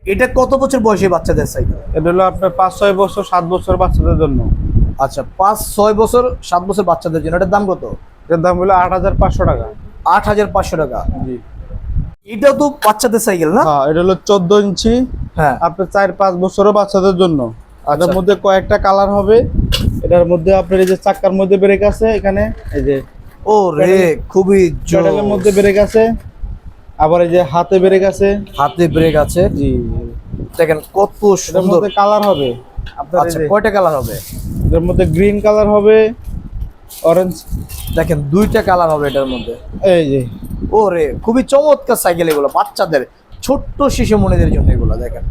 এটা কত বছর বয়সী বাচ্চাদের সাইকেল? এটা হলো আপনার 5-6 বছর 7 বছর বাচ্চাদের জন্য। আচ্ছা, 5-6 বছর 7 বছর বাচ্চাদের জন্য। এটার দাম কত? এটার দাম হলো 8,500 টাকা। 8,500 টাকা। জি। এটাও তো বাচ্চাদের সাইকেল না? হ্যাঁ, এটা হলো 14 ইঞ্চি। হ্যাঁ। আপনার 4-5 বছরও বাচ্চাদের জন্য। আচ্ছা। এটার মধ্যে কয়েকটা কালার হবে। এটার মধ্যে আপনার এই যে চাকার মধ্যে ব্রেক আছে, এখানে এই যে ও রে, খুবই প্যাডেলের মধ্যে জোস। ব্রেক আছে, আবার এই যে হাতে ব্রেক আছে। হাতে ব্রেক আছে। জি। দেখেন কত এটার সুন্দর। মধ্যে কালার হবে আপনার, এই আচ্ছা, যে কয়টা কালার হবে? এটার মধ্যে গ্রিন কালার হবে, অরেঞ্জ। দেখেন 2টা কালার হবে এটার মধ্যে। এই যে ও রে, খুবই চমৎকার সাইকেল এগুলো বাচ্চাদের, ছোট্ট শিশু মনিদের জন্য এগুলো। দেখেন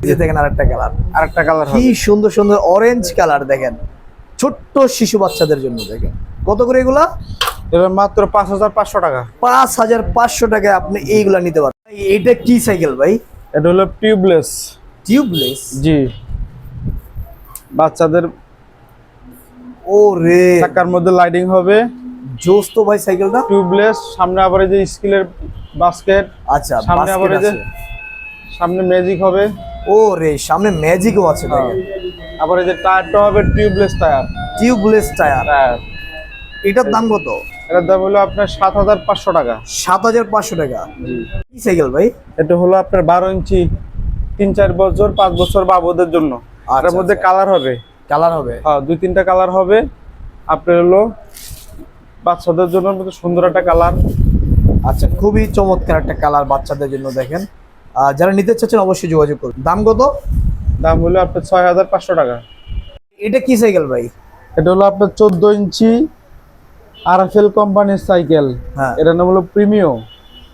এই যে দেখেন আরেকটা কালার, আরেকটা কালার কি হবে। সুন্দর সুন্দর অরেঞ্জ কালার। দেখেন ছোট্ট শিশু বাচ্চাদের জন্য। দেখেন কত করে এগুলা? এটা মাত্র 5,500 টাকা। 5,500 টাকায় আপনি এইগুলা নিতে পারেন। এইটা কি সাইকেল ভাই? এটা হলো টিউবলেস। টিউবলেস? জি। বাচ্চাদের ও রে, চাকার মধ্যে লাইটিং হবে, জোস তো ভাই সাইকেলটা। টিউবলেস। সামনে আবার এই যে স্টিলের বাস্কেট। আচ্ছা, সামনে আবার বাস্কেট এই যে আছে। সামনে ম্যাজিক হবে। ও রে, সামনে ম্যাজিকও আছে। দেখেন আবার এই যে টায়ারটা হবে tubeless tyre. Tubeless tyre. Tyre. এটার দাম কত? এটার দাম হলো আপনার 7,500 টাকা। 7,500 টাকা। জি। কি সাইকেল ভাই? এটা হলো আপনার 12 ইঞ্চি, 3-4 বছর 5 বছর বাবুদের জন্য। এটার আচ্ছা, মধ্যে আচ্ছা। কালার হবে। কালার হবে? হ্যাঁ, 2-3টা কালার হবে। আপনার হলো বাচ্চাদের জন্য মধ্যে সুন্দর একটা কালার। আচ্ছা, খুবই চমৎকার একটা কালার বাচ্চাদের জন্য। দেখেন যারা নিতে চাচ্ছেন অবশ্যই যোগাযোগ করুন। দাম কত? দাম হলো আপনার 6,500 টাকা। এটা কি সাইকেল ভাই? এটা হলো আপনার 14 ইঞ্চি আরএফএল কোম্পানির সাইকেল। হ্যাঁ। এটার নাম হলো প্রিমিও।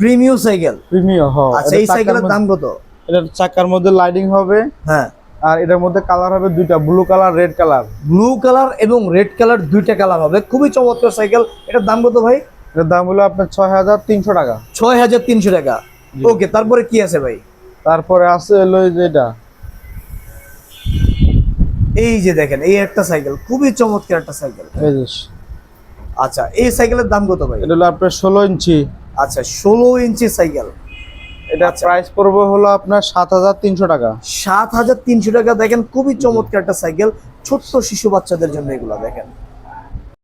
Premium cycle? প্রিমিও, হ্যাঁ। আচ্ছা, এই সাইকেলের দাম কত? এটার চাকার মধ্যে লাইটিং হবে। হ্যাঁ। আর এটার মধ্যে কালার হবে 2টা, blue colour, red colour. Blue colour এবং রেড কালার 2টা কালার হবে। খুবই চমৎকার সাইকেল। এটার দাম কত ভাই? এটার দাম হলো আপনার 6,300 টাকা। 6,300 টাকা। ওকে, তারপরে কি আছে ভাই? তারপরে আছে হলো এই যে এটা। এই যে দেখেন, এই একটা সাইকেল, খুবই চমৎকার একটা সাইকেল। এই যে আচ্ছা, এই সাইকেলের দাম কত ভাই? এটা হলো আপনার 16 ইঞ্চি। আচ্ছা, 16 ইঞ্চি সাইকেল। এটা প্রাইস পড়বে হলো আপনার 7,300 টাকা। 7,300 টাকা। দেখেন খুবই চমৎকার একটা সাইকেল, ছোট্ট শিশু বাচ্চাদের জন্য এগুলা। দেখেন